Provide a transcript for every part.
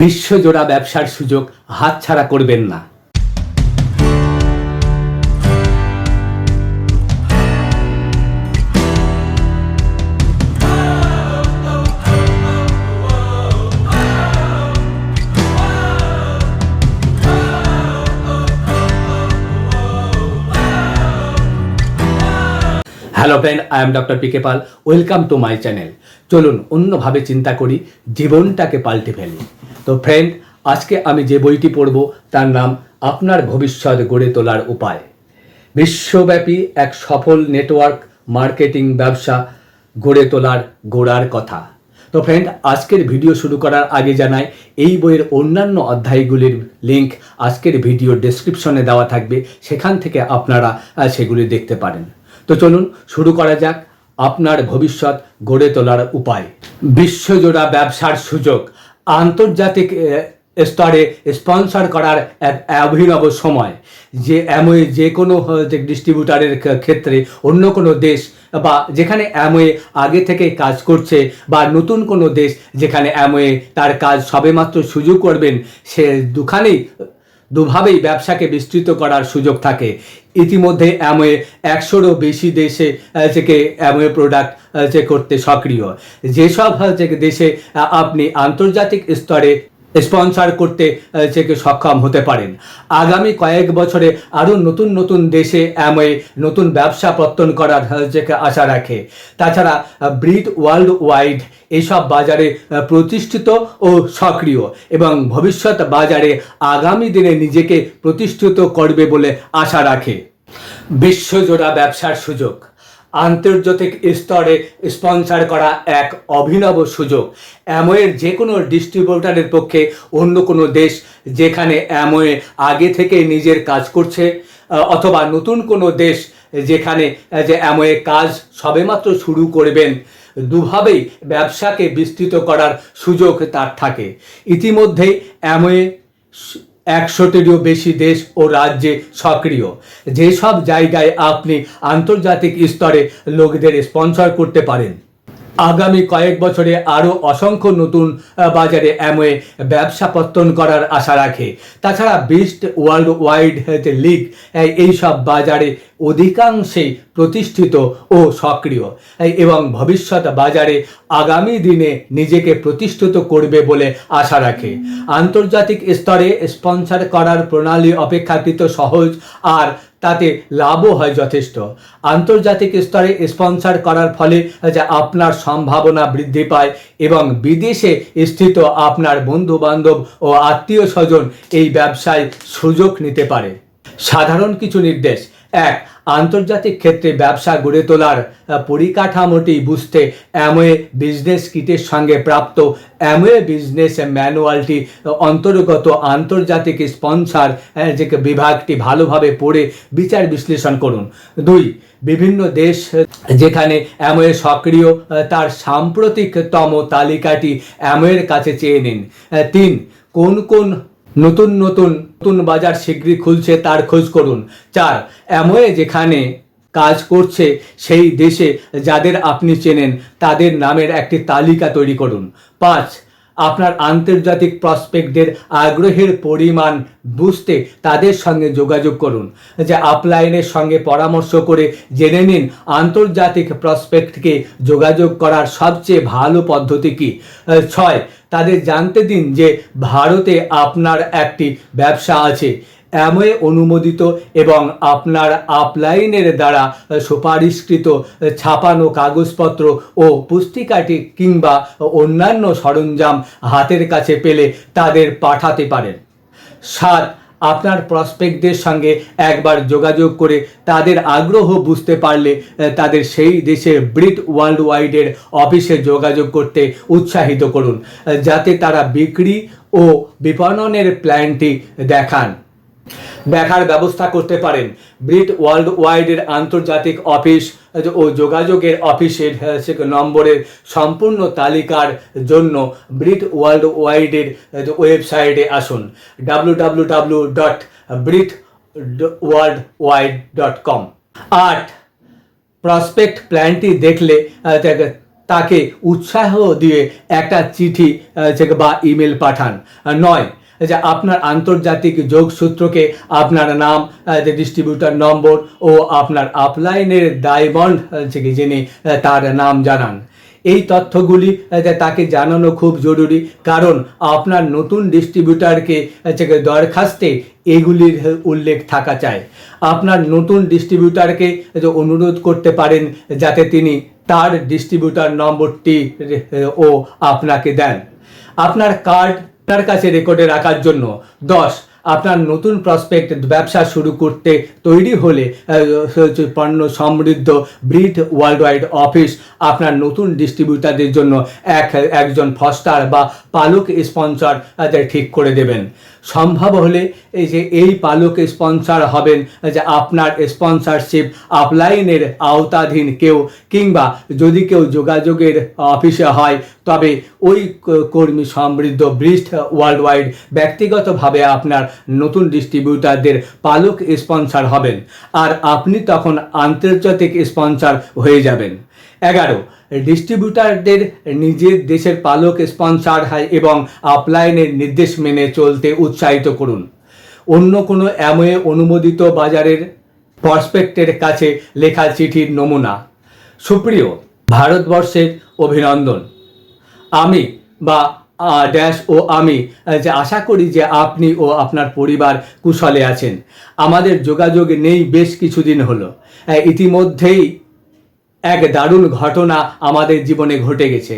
বিশ্বজোড়া ব্যবসার সুযোগ হাতছাড়া করবেন না। Hello friend, I am doctor PK Pal. Welcome to my channel. চলুন অন্যভাবে চিন্তা করি, জীবনটাকে পাল্টে ফেলি। তো ফ্রেন্ড, আজকে আমি যে বইটি পড়ব তার নাম আপনার ভবিষ্যৎ গড়ে তোলার উপায়। বিশ্বব্যাপী এক সফল নেটওয়ার্ক মার্কেটিং ব্যবসা গড়ে তোলার গোড়ার কথা। তো ফ্রেন্ড, আজকের ভিডিও শুরু করার আগে জানাই, এই বইয়ের অন্যান্য অধ্যায়গুলির লিঙ্ক আজকের ভিডিও ডেসক্রিপশনে দেওয়া থাকবে, সেখান থেকে আপনারা সেগুলি দেখতে পারেন। তো চলুন শুরু করা যাক। আপনার ভবিষ্যৎ গড়ে তোলার উপায়। বিশ্বজোড়া ব্যবসার সুযোগ। আন্তর্জাতিক স্তরে স্পন্সর করার এক অভিনব সময়। যে কোনো ডিস্ট্রিবিউটারের ক্ষেত্রে অন্য কোনো দেশ বা যেখানে অ্যামওয়ে আগে থেকে কাজ করছে, বা নতুন কোনো দেশ যেখানে অ্যামওয়ে তার কাজ সবেমাত্র সুযোগ করবেন, সে দুভাবেই ব্যবসাকে বিস্তৃত করার সুযোগ থাকে। ইতিমধ্যে অ্যামওয়ে 100-রও বেশি দেশে থেকে অ্যামওয়ে প্রোডাক্ট করতে সক্রিয়। যেসব দেশে আপনি আন্তর্জাতিক স্তরে স্পন্সর করতে সক্ষম হতে পারেন। আগামী কয়েক বছরে আরও নতুন নতুন দেশে অ্যামওয়ে নতুন ব্যবসা প্রত্যন করার আশা রাখে। তাছাড়া ব্রিট ওয়ার্ল্ড ওয়াইড এইসব বাজারে প্রতিষ্ঠিত ও সক্রিয়, এবং ভবিষ্যৎ বাজারে আগামী দিনে নিজেকে প্রতিষ্ঠিত করবে বলে আশা রাখে। বিশ্বজোড়া ব্যবসার সুযোগ। আন্তর্জাতিক স্তরে স্পন্সর করা এক অভিনব সুযোগ। অ্যামওয়ের যে কোনো ডিস্ট্রিবিউটারের পক্ষে অন্য কোনো দেশ যেখানে অ্যামওয়ে আগে থেকে নিজের কাজ করছে, অথবা নতুন কোনো দেশ যেখানে অ্যামওয়ে কাজ সবেমাত্র শুরু করবেন, দুভাবেই ব্যবসাকে বিস্তৃত করার সুযোগ তার থাকে। ইতিমধ্যেই অ্যামওয়ে 100-টিরও বেশি দেশ ও রাজ্যে সক্রিয়। যেসব জায়গায় আপনি আন্তর্জাতিক স্তরে লোকদের স্পন্সর করতে পারেন। আগামী কয়েক বছরে আরও অসংখ্য নতুন বাজারে অ্যামওয়ে ব্যবসা পত্তন করার আশা রাখে। তাছাড়া বিস্ট ওয়ার্ল্ড ওয়াইড লিগ এইসব বাজারে অধিকাংশেই প্রতিষ্ঠিত ও সক্রিয়, এবং ভবিষ্যৎ বাজারে আগামী দিনে নিজেকে প্রতিষ্ঠিত করবে বলে আশা রাখে। আন্তর্জাতিক স্তরে স্পন্সর করার প্রণালী অপেক্ষাকৃত সহজ, আর তাতে লাভও হয় যথেষ্ট। আন্তর্জাতিক স্তরে স্পন্সর করার ফলে আপনার সম্ভাবনা বৃদ্ধি পায়, এবং বিদেশে স্থিত আপনার বন্ধু বান্ধব ও আত্মীয় স্বজন এই ব্যবসায় সুযোগ নিতে পারে। সাধারণ কিছু নির্দেশ। 1. আন্তর্জাতিক ক্ষেত্রে ব্যবসা গড়ে তোলার পরিকাঠামোটি বুঝতে অ্যামওয়ে বিজনেস কিটের সঙ্গে প্রাপ্ত অ্যামওয়ে বিজনেস ম্যানুয়ালটি অন্তর্গত আন্তর্জাতিক স্পন্সর বিভাগটি ভালোভাবে পড়ে বিচার বিশ্লেষণ করুন। 2. বিভিন্ন দেশ যেখানে অ্যামওয়ে সক্রিয় তার সাম্প্রতিকতম তালিকাটি অ্যামওয়ের কাছে চেয়ে নিন। 3. কোন নতুন বাজার শীঘ্রই খুলছে তার খোঁজ করুন। 4. অ্যামওয়ে যেখানে কাজ করছে সেই দেশে যাদের আপনি চেনেন তাদের নামের একটি তালিকা তৈরি করুন। 5. আপনার আন্তর্জাতিক প্রসপেক্টদের আগ্রহের পরিমাণ বুঝতে তাদের সঙ্গে যোগাযোগ করুন। আপলাইনের সঙ্গে পরামর্শ করে জেনে নিন আন্তর্জাতিক প্রসপেক্টকে যোগাযোগ করার সবচেয়ে ভালো পদ্ধতি কী। 6. তাদের জানতে দিন যে ভারতে আপনার একটি ব্যবসা আছে। অ্যামওয়ে অনুমোদিত এবং আপনার আপলাইনের দ্বারা সুপারিশকৃত ছাপানো কাগজপত্র ও পুস্তিকাটি কিংবা অন্যান্য সরঞ্জাম হাতের কাছে পেলে তাদের পাঠাতে পারেন। 7. আপনার প্রসপেক্টদের সঙ্গে একবার যোগাযোগ করে তাদের আগ্রহ বুঝতে পারলে তাদের সেই দেশের ব্রিট ওয়ার্ল্ড ওয়াইডের অফিসে যোগাযোগ করতে উৎসাহিত করুন, যাতে তারা বিক্রি ও বিপণনের প্ল্যানটি দেখার ব্যবস্থা করতে পারেন। ব্রিট ওয়ার্ল্ড ওয়াইডের আন্তর্জাতিক অফিস ও যোগাযোগের অফিসের নম্বরের সম্পূর্ণ তালিকার জন্য ব্রিট ওয়ার্ল্ড ওয়াইডের ওয়েবসাইটে আসুন www.britworldwide.com। 8. প্রসপেক্ট প্ল্যানটি দেখলে তাকে উৎসাহ দিয়ে একটা চিঠি বা ইমেল পাঠান, নয় যে আপনার আন্তর্জাতিক যোগসূত্রকে আপনার নাম, ডিস্ট্রিবিউটার নম্বর ও আপনার আপলাইনের দায়বন্ড যিনি তার নাম জানান। এই তথ্যগুলি তাকে জানানো খুব জরুরি, কারণ আপনার নতুন ডিস্ট্রিবিউটারকে দরখাস্তে এগুলির উল্লেখ থাকা চাই। আপনার নতুন ডিস্ট্রিবিউটারকে অনুরোধ করতে পারেন যাতে তিনি তার ডিস্ট্রিবিউটার নম্বরটি ও আপনাকে দেন। আপনার কার্ড আপনার কাছে রেকর্ডে রাখার জন্য। 10, আপনার নতুন প্রসপেক্ট ব্যবসা শুরু করতে তৈরি হলে পণ্য সমৃদ্ধ ব্রিড ওয়ার্ল্ড ওয়াইড অফিস আপনার নতুন ডিস্ট্রিবিউটারদের জন্য একজন ফস্টার বা পালক স্পন্সর ঠিক করে দেবেন। সম্ভব হলে এই পালক স্পন্সর হবেন যে আপনার স্পন্সরশিপ আপলাইনের আওতাধীন কেউ, কিংবা যদি কেউ যোগাযোগের অফিসে হয় তবে ওই কর্মী সমৃদ্ধ ব্রিড ওয়ার্ল্ড ওয়াইড ব্যক্তিগতভাবে আপনার নতুন ডিস্ট্রিবিউটারদের পালক স্পন্সর হবেন, আর আপনি তখন আন্তর্জাতিক স্পন্সর হয়ে যাবেন। 11, ডিস্ট্রিবিউটারদের নিজের দেশের পালক স্পন্সর এবং আপলাইনের নির্দেশ মেনে চলতে উৎসাহিত করুন। অন্য কোনো অ্যামওয়ে অনুমোদিত বাজারের প্রসপেক্টের কাছে লেখা চিঠির নমুনা। সুপ্রিয় ভারতবর্ষের অভিনন্দন। আমি আমি আশা করি যে আপনি ও আপনার পরিবার কুশলে আছেন। আমাদের যোগাযোগ নেই বেশ কিছুদিন হলো। ইতিমধ্যেই এক দারুণ ঘটনা আমাদের জীবনে ঘটে গেছে,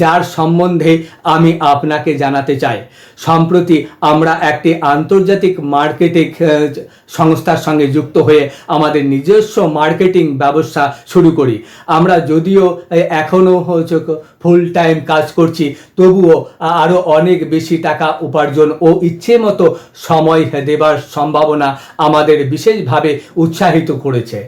যার সম্বন্ধে আমি আপনাকে জানাতে চাই। সম্প্রতি আমরা একটি আন্তর্জাতিক মার্কেটিং সংস্থার সঙ্গে যুক্ত হয়ে আমাদের নিজস্ব মার্কেটিং ব্যবসা শুরু করি। আমরা যদিও এখনও ফুল টাইম কাজ করছি, তবুও আরও অনেক বেশি টাকা উপার্জন ও ইচ্ছে মতো সময় দেবার সম্ভাবনা আমাদের বিশেষভাবে উৎসাহিত করেছে।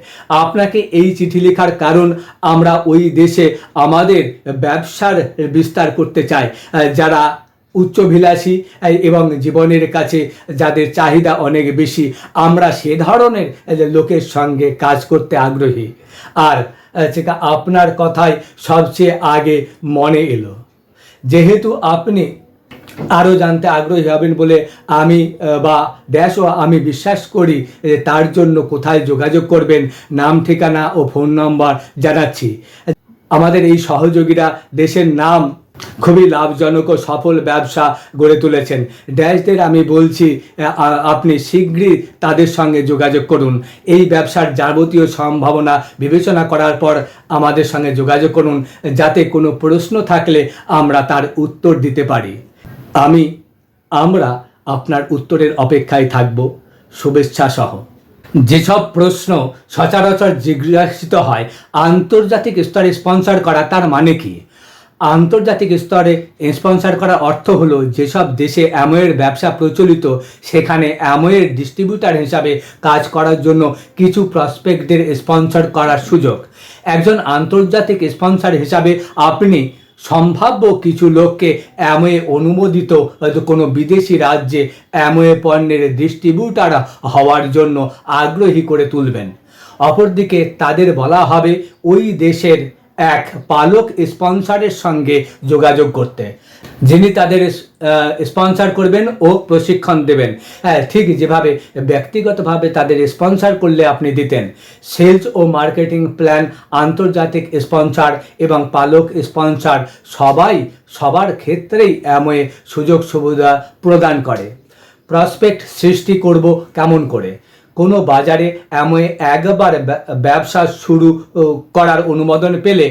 আপনাকে এই চিঠি লেখার কারণ, আমরা ওই দেশে আমাদের ব্যবসার বিস্তার করতে চাই যারা উচ্চভিলাষী এবং জীবনের কাছে যাদের চাহিদা অনেক বেশি। আমরা সে ধরনের লোকের সঙ্গে কাজ করতে আগ্রহী। আর আপনার কথাই সবচেয়ে আগে মনে এলো। যেহেতু আপনি আরও জানতে আগ্রহী হবেন বলে আমি বিশ্বাস করি, তার জন্য কোথায় যোগাযোগ করবেন, নাম, ঠিকানা ও ফোন নম্বর জানাচ্ছি। আমাদের এই সহযোগীরা দেশের নাম খুবই লাভজনক ও সফল ব্যবসা গড়ে তুলেছেন। ড্যাশদের আমি বলছি, আপনি শীঘ্রই তাদের সঙ্গে যোগাযোগ করুন। এই ব্যবসার যাবতীয় সম্ভাবনা বিবেচনা করার পর আমাদের সঙ্গে যোগাযোগ করুন, যাতে কোনো প্রশ্ন থাকলে আমরা তার উত্তর দিতে পারি। আমরা আপনার উত্তরের অপেক্ষায় থাকব। শুভেচ্ছা সহ। যেসব প্রশ্ন সচরাচর জিজ্ঞাসিত হয়, আন্তর্জাতিক স্তরে স্পন্সর করা তার মানে কি? আন্তর্জাতিক স্তরে স্পন্সর করার অর্থ হলো যেসব দেশে অ্যামওয়ের ব্যবসা প্রচলিত, সেখানে অ্যামওয়ের ডিস্ট্রিবিউটার হিসাবে কাজ করার জন্য কিছু প্রসপেক্টদের স্পন্সর করার সুযোগ। একজন আন্তর্জাতিক স্পন্সর হিসাবে আপনি সম্ভাব্য কিছু লোককে অ্যামওয়ে অনুমোদিত কোনো বিদেশি রাজ্যে অ্যামওয়ে পণ্যের ডিস্ট্রিবিউটার হওয়ার জন্য আগ্রহী করে তুলবেন। অপরদিকে তাদের বলা হবে ওই দেশের এক পালক স্পন্সরের সঙ্গে যোগাযোগ করতে, যিনি তাদের স্পন্সর করবেন ও প্রশিক্ষণ দেবেন। ঠিক যেভাবে ব্যক্তিগতভাবে তাদের স্পন্সর করলে আপনি দিতেন। সেলস ও মার্কেটিং প্ল্যান, আন্তর্জাতিক স্পন্সর এবং পালক স্পন্সর সবার ক্ষেত্রেই অ্যামওয়ে সুযোগ সুবিধা প্রদান করে। প্রসপেক্ট সৃষ্টি করব কেমন করে? কোনো বাজারে অ্যামওয়ে একবার ব্যবসা শুরু করার অনুমোদন পেলে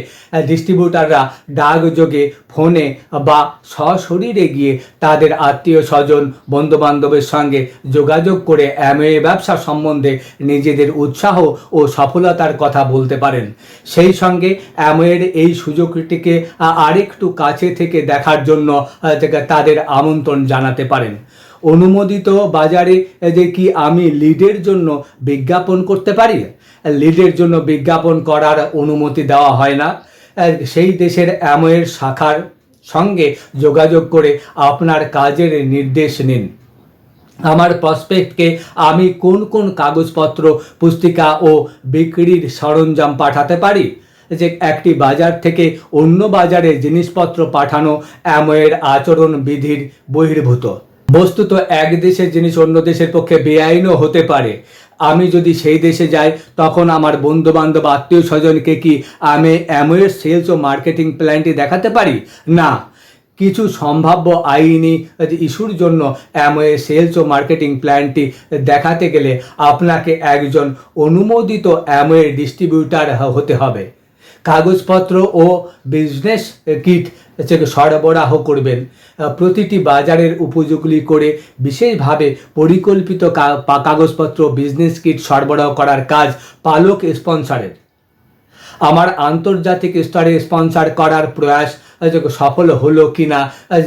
ডিস্ট্রিবিউটাররা ডাকযোগে, ফোনে বা সশরীরে গিয়ে তাদের আত্মীয় স্বজন, বন্ধুবান্ধবের সঙ্গে যোগাযোগ করে অ্যামওয়ে ব্যবসা সম্বন্ধে নিজেদের উৎসাহ ও সফলতার কথা বলতে পারেন। সেই সঙ্গে অ্যামওয়ের এই সুযোগটিকে আরেকটু কাছে থেকে দেখার জন্য তাদের আমন্ত্রণ জানাতে পারেন। অনুমোদিত বাজারে কি আমি লিডের জন্য বিজ্ঞাপন করতে পারি? লিডের জন্য বিজ্ঞাপন করার অনুমতি দেওয়া হয় না। সেই দেশের অ্যামওয়ের শাখার সঙ্গে যোগাযোগ করে আপনার কাজের নির্দেশ নিন। আমার প্রসপেক্টকে আমি কোন কোন কাগজপত্র, পুস্তিকা ও বিক্রির সরঞ্জাম পাঠাতে পারি? যে একটি বাজার থেকে অন্য বাজারে জিনিসপত্র পাঠানো অ্যামওয়ের আচরণ বিধির বহির্ভূত। বস্তুত এক দেশের জিনিস অন্য দেশের পক্ষে বেআইনও হতে পারে। আমি যদি সেই দেশে যাই তখন আমার বন্ধু বান্ধব আত্মীয় স্বজনকে কি আমি অ্যামওয়ের সেলস ও মার্কেটিং প্ল্যানটি দেখাতে পারি? না। কিছু সম্ভাব্য আইনি ইস্যুর জন্য অ্যামওয়ে সেলস ও মার্কেটিং প্ল্যানটি দেখাতে গেলে আপনাকে একজন অনুমোদিত অ্যামওয়ে ডিস্ট্রিবিউটার হতে হবে। কাগজপত্র ও বিজনেস কিট সরবরাহ করবেন। প্রতিটি বাজারের উপযোগী করে বিশেষভাবে পরিকল্পিত কাগজপত্র বিজনেস কিট সরবরাহ করার কাজ পালক স্পন্সরের। আমার আন্তর্জাতিক স্তরে স্পন্সর করার প্রয়াস সফল হলো কিনা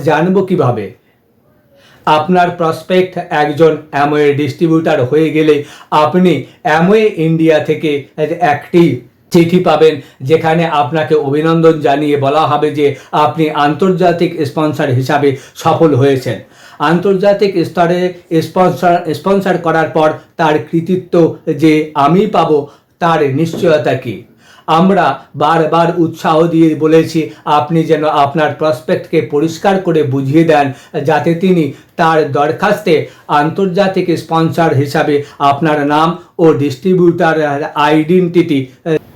জানবো কিভাবে? আপনার প্রসপেক্ট একজন অ্যামওয়ে ডিস্ট্রিবিউটার হয়ে গেলে আপনি অ্যামওয়ে ইন্ডিয়া থেকে একটি চিঠি পাবেন, যেখানে আপনাকে অভিনন্দন জানিয়ে বলা হবে যে আপনি আন্তর্জাতিক স্পন্সর হিসাবে সফল হয়েছেন। আন্তর্জাতিক স্তরে স্পন্সর করার পর তার কৃতিত্ব যে আমি পাবো তার নিশ্চয়তা কি? আমরা বারবার উৎসাহ দিয়ে বলেছি আপনি যেন আপনার প্রসপেক্টকে পরিষ্কার করে বুঝিয়ে দেন, যাতে তিনি তার দরখাস্তে আন্তর্জাতিক স্পন্সর হিসাবে আপনার নাম ও ডিস্ট্রিবিউটার আইডেন্টিটি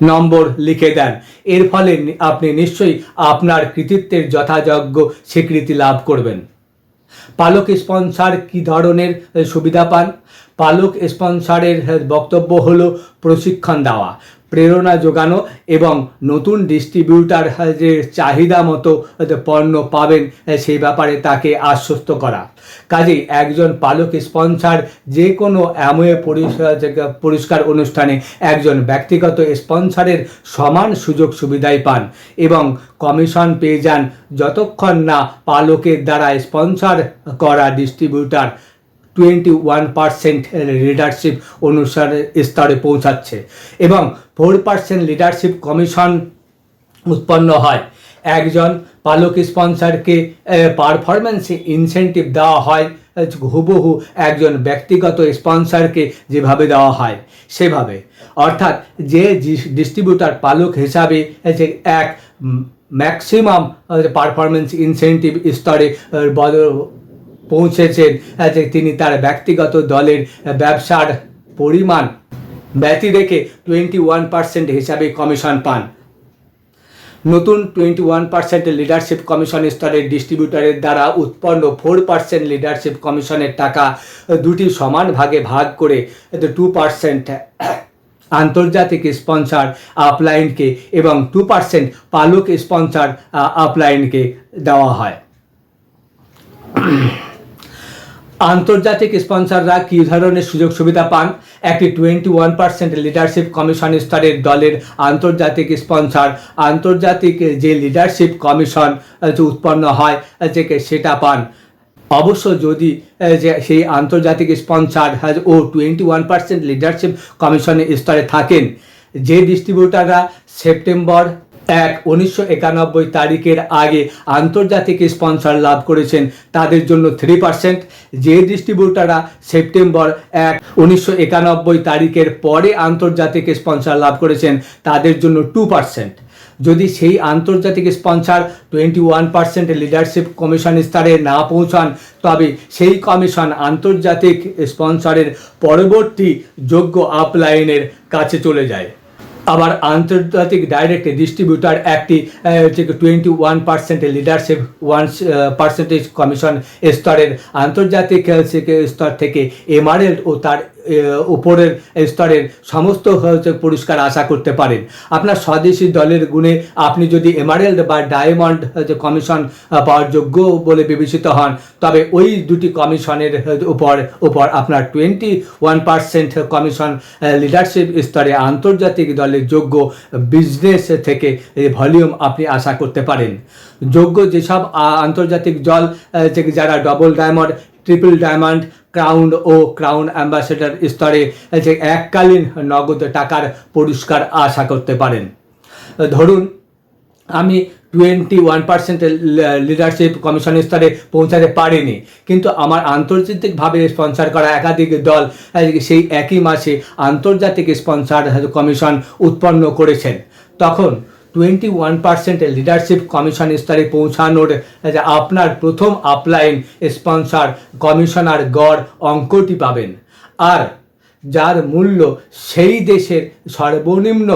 নম্বর লিখে দেন। এর ফলে আপনি নিশ্চয়ই আপনার কৃতিত্বের যথাযোগ্য স্বীকৃতি লাভ করবেন। পালক স্পন্সর কী ধরনের সুবিধা পান? পালক স্পন্সরের বক্তব্য হলো প্রশিক্ষণ দেওয়া, প্রেরণা যোগানো এবং নতুন ডিস্ট্রিবিউটার যে চাহিদা মতো পণ্য পাবেন সেই ব্যাপারে তাকে আশ্বস্ত করা। কাজেই একজন পালক স্পন্সর যে কোনো অ্যামওয়ে পুরস্কার অনুষ্ঠানে একজন ব্যক্তিগত স্পন্সরের সমান সুযোগ সুবিধাই পান এবং কমিশন পেয়ে যান যতক্ষণ না পালকের দ্বারা স্পন্সর করা ডিস্ট্রিবিউটার 21% লিডারশিপ অনুসারে স্তরে পৌঁছাচ্ছে এবং 4% লিডারশিপ কমিশন উৎপন্ন হয়। একজন পালক স্পন্সরকে পারফরম্যান্স ইনসেন্টিভ দেওয়া হয় হুবহু একজন ব্যক্তিগত স্পন্সরকে যেভাবে দেওয়া হয় সেভাবে। অর্থাৎ যে ডিস্ট্রিবিউটার পালক হিসাবে এক ম্যাক্সিমাম পারফরম্যান্স ইনসেন্টিভ স্তরে পৌঁছেছেন, তিনি তার ব্যক্তিগত দলের ব্যবসার পরিমাণ ব্যতি রেখে 21% হিসাবে কমিশন পান। নতুন 21% লিডারশিপ কমিশন স্তরের ডিস্ট্রিবিউটারের দ্বারা উৎপন্ন 4% লিডারশিপ কমিশনের টাকা দুটি সমান ভাগে ভাগ করে 2% আন্তর্জাতিক স্পন্সর আপলাইনকে এবং 2% পালক স্পন্সর আপলাইনকে দেওয়া হয়। আন্তর্জাতিক স্পন্সররা কী ধরনের সুযোগ সুবিধা পান? একটি 21% লিডারশিপ কমিশন স্তরের দলের আন্তর্জাতিক স্পন্সর আন্তর্জাতিক যে লিডারশিপ কমিশন উৎপন্ন হয় সেটা পান। অবশ্য যদি সেই আন্তর্জাতিক স্পন্সর ও 21% লিডারশিপ কমিশনের স্তরে থাকেন, যে ডিস্ট্রিবিউটাররা সেপ্টেম্বর 1991 তারিখের আগে আন্তর্জাতিক স্পন্সর লাভ করেছেন তাদের জন্য 3%, যে ডিস্ট্রিবিউটাররা সেপ্টেম্বর 1991 তারিখের পরে আন্তর্জাতিক স্পন্সর লাভ করেছেন তাদের জন্য 2%। যদি সেই আন্তর্জাতিক স্পন্সর 21% লিডারশিপ কমিশন স্তরে না পৌঁছান, তবে সেই কমিশন আন্তর্জাতিক স্পন্সরের পরবর্তী যোগ্য আপলাইনের কাছে চলে যায়। আবার আন্তর্জাতিক ডাইরেক্ট ডিস্ট্রিবিউটার একটি 21% লিডারশিপ 1% কমিশন স্তরের আন্তর্জাতিক স্তর থেকে এমারেল্ড ও তার উপরের স্তরের সমস্ত পুরস্কার আশা করতে পারেন। আপনার স্বদেশী দলের গুণে আপনি যদি এমারেল্ড বা ডায়মন্ড কমিশন পাওয়ার যোগ্য বলে বিবেচিত হন, তবে ওই দুটি কমিশনের উপর আপনার 21% কমিশন লিডারশিপ স্তরে আন্তর্জাতিক দলের যোগ্য বিজনেস থেকে ভলিউম আপনি আশা করতে পারেন। যোগ্য যেসব আন্তর্জাতিক দল যারা double diamond, triple diamond, crown ও ক্রাউন অ্যাম্বাসেডর স্তরে এককালীন নগদ টাকার পুরস্কার আশা করতে পারেন। ধরুন আমি 21% লিডারশিপ কমিশন স্তরে পৌঁছাতে পারিনি, কিন্তু আমার আন্তর্জাতিকভাবে স্পন্সর করা একাধিক দল সেই একই মাসে আন্তর্জাতিক স্পন্সর কমিশন উৎপন্ন করেছেন। তখন 21% লিডারশিপ কমিশন স্তরে পৌঁছানোর আপনার প্রথম আপলাইন স্পন্সর কমিশনার গড় অঙ্কটি পাবেন, আর যার মূল্য সেই দেশের সর্বনিম্ন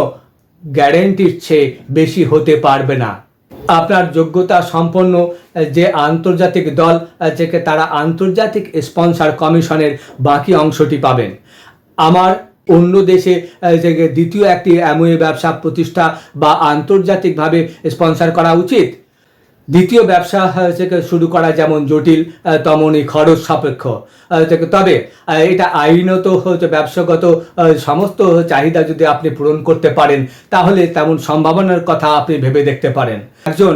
গ্যারেন্টির চেয়ে বেশি হতে পারবে না। আপনার যোগ্যতা সম্পন্ন যে আন্তর্জাতিক দল থেকে তারা আন্তর্জাতিক স্পন্সর কমিশনের বাকি অংশটি পাবেন। আমার অন্য দেশে দ্বিতীয় একটি অ্যামওয়ে ব্যবসা প্রতিষ্ঠা বা আন্তর্জাতিকভাবে স্পন্সর করা উচিত। দ্বিতীয় ব্যবসা শুরু করা যেমন জটিল তেমনই খরচ সাপেক্ষ, তবে এটা আইনত ব্যবসাগত সমস্ত চাহিদা যদি আপনি পূরণ করতে পারেন তাহলে তেমন সম্ভাবনার কথা আপনি ভেবে দেখতে পারেন। একজন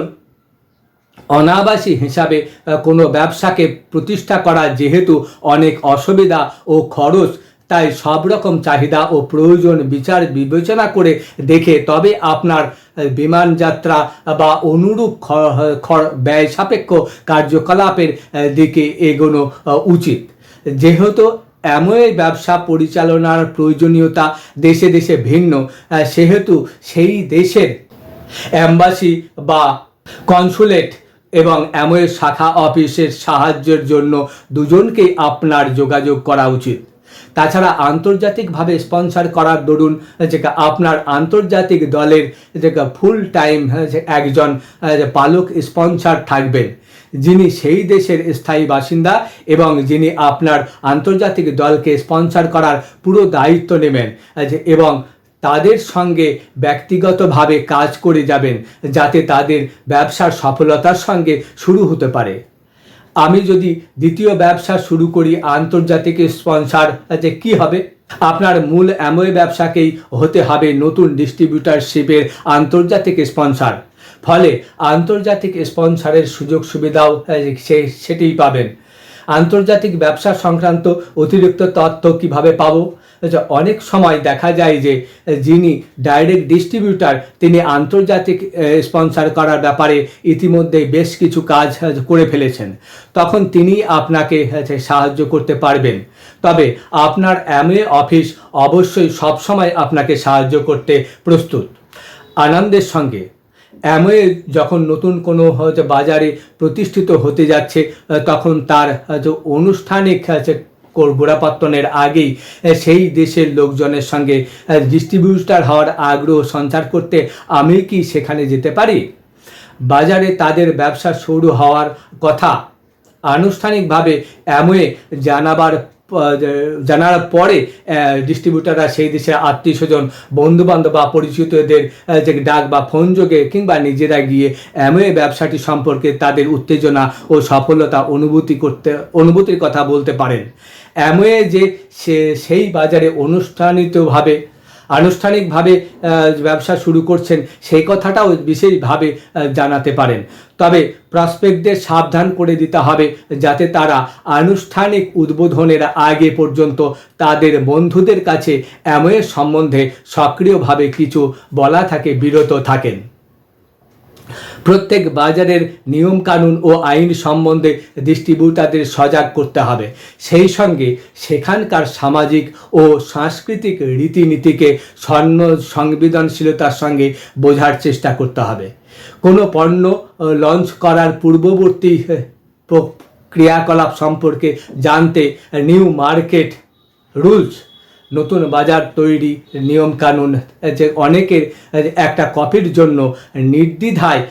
অনাবাসী হিসাবে কোনো ব্যবসাকে প্রতিষ্ঠা করা যেহেতু অনেক অসুবিধা ও খরচ, তাই সব রকম চাহিদা ও প্রয়োজন বিচার বিবেচনা করে দেখে তবে আপনার বিমান যাত্রা বা অনুরূপ ব্যয় সাপেক্ষ কার্যকলাপের দিকে এগোনো উচিত। যেহেতু অ্যামওয়ে ব্যবসা পরিচালনার প্রয়োজনীয়তা দেশে দেশে ভিন্ন, সেহেতু সেই দেশের অ্যাম্বাসি বা কনসুলেট এবং অ্যামওয়ে শাখা অফিসের সাহায্যের জন্য দুজনকেই আপনার যোগাযোগ করা উচিত। তাছাড়া আন্তর্জাতিকভাবে স্পন্সর করার দরুন আপনার আন্তর্জাতিক দলের ফুল টাইম একজন পালক স্পন্সর থাকবেন, যিনি সেই দেশের স্থায়ী বাসিন্দা এবং যিনি আপনার আন্তর্জাতিক দলকে স্পন্সর করার পুরো দায়িত্ব নেবেন এবং তাদের সঙ্গে ব্যক্তিগতভাবে কাজ করে যাবেন যাতে তাদের ব্যবসার সফলতার সঙ্গে শুরু হতে পারে। আমি যদি দ্বিতীয় ব্যবসা শুরু করি আন্তর্জাতিক স্পন্সর, কি হবে? আপনার মূল অ্যামওয়ে ব্যবসাকেই হতে হবে নতুন ডিস্ট্রিবিউটারশিপের আন্তর্জাতিক স্পন্সর। ফলে আন্তর্জাতিক স্পন্সরের সুযোগ সুবিধাও সেটিই পাবেন। আন্তর্জাতিক ব্যবসা সংক্রান্ত অতিরিক্ত তথ্য কিভাবে পাবো? অনেক সময় দেখা যায় যে যিনি ডাইরেক্ট ডিস্ট্রিবিউটার তিনি আন্তর্জাতিক স্পন্সর করার ব্যাপারে ইতিমধ্যে বেশ কিছু কাজ করে ফেলেছেন, তখন তিনি আপনাকে সাহায্য করতে পারবেন। তবে আপনার অ্যামওয়ে অফিস অবশ্যই সবসময় আপনাকে সাহায্য করতে প্রস্তুত। আনন্দের সঙ্গে অ্যামওয়ে যখন নতুন কোনো বাজারে প্রতিষ্ঠিত হতে যাচ্ছে তখন তার আনুষ্ঠানিক গোড়াপত্তনের আগেই সেই দেশের লোকজনের সঙ্গে ডিস্ট্রিবিউটার হওয়ার আগ্রহ সঞ্চার করতে আমি কি সেখানে যেতে পারি? বাজারে তাদের ব্যবসা শুরু হওয়ার কথা আনুষ্ঠানিকভাবে অ্যামওয়ে জানার পরে ডিস্ট্রিবিউটাররা সেই দেশের আত্মীয় স্বজন বন্ধুবান্ধব বা পরিচিতদের ডাক বা ফোন যোগে কিংবা নিজেরা গিয়ে অ্যামওয়ে ব্যবসাটি সম্পর্কে তাদের উত্তেজনা ও সফলতা অনুভূতির কথা বলতে পারেন। অ্যামওয়ে যে সেই বাজারে আনুষ্ঠানিকভাবে ব্যবসা শুরু করছেন সেই কথাটাও বিশেষভাবে জানাতে পারেন। তবে প্রসপেক্টদের সাবধান করে দিতে হবে যাতে তারা আনুষ্ঠানিক উদ্বোধনের আগে পর্যন্ত তাদের বন্ধুদের কাছে অ্যামওয়ে সম্বন্ধে সক্রিয়ভাবে কিছু বলা থেকে বিরত থাকেন। প্রত্যেক বাজারের নিয়মকানুন ও আইন সম্বন্ধে ডিস্ট্রিবিউটারদের সজাগ করতে হবে। সেই সঙ্গে সেখানকার সামাজিক ও সাংস্কৃতিক রীতিনীতিকে সংবেদনশীলতার সঙ্গে বোঝার চেষ্টা করতে হবে। কোনো পণ্য লঞ্চ করার পূর্ববর্তী ক্রিয়াকলাপ সম্পর্কে জানতে নিউ মার্কেট রুলস, নতুন বাজার তৈরি নিয়মকানুন অনেকের একটা কপির জন্য নির্দ্বিধায়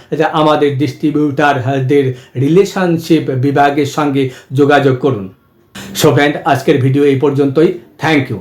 আমাদের ডিস্ট্রিবিউটারদের রিলেশনশিপ বিভাগের সঙ্গে যোগাযোগ করুন। সো ফ্রেন্ড, আজকের ভিডিও এই পর্যন্তই। Thank you.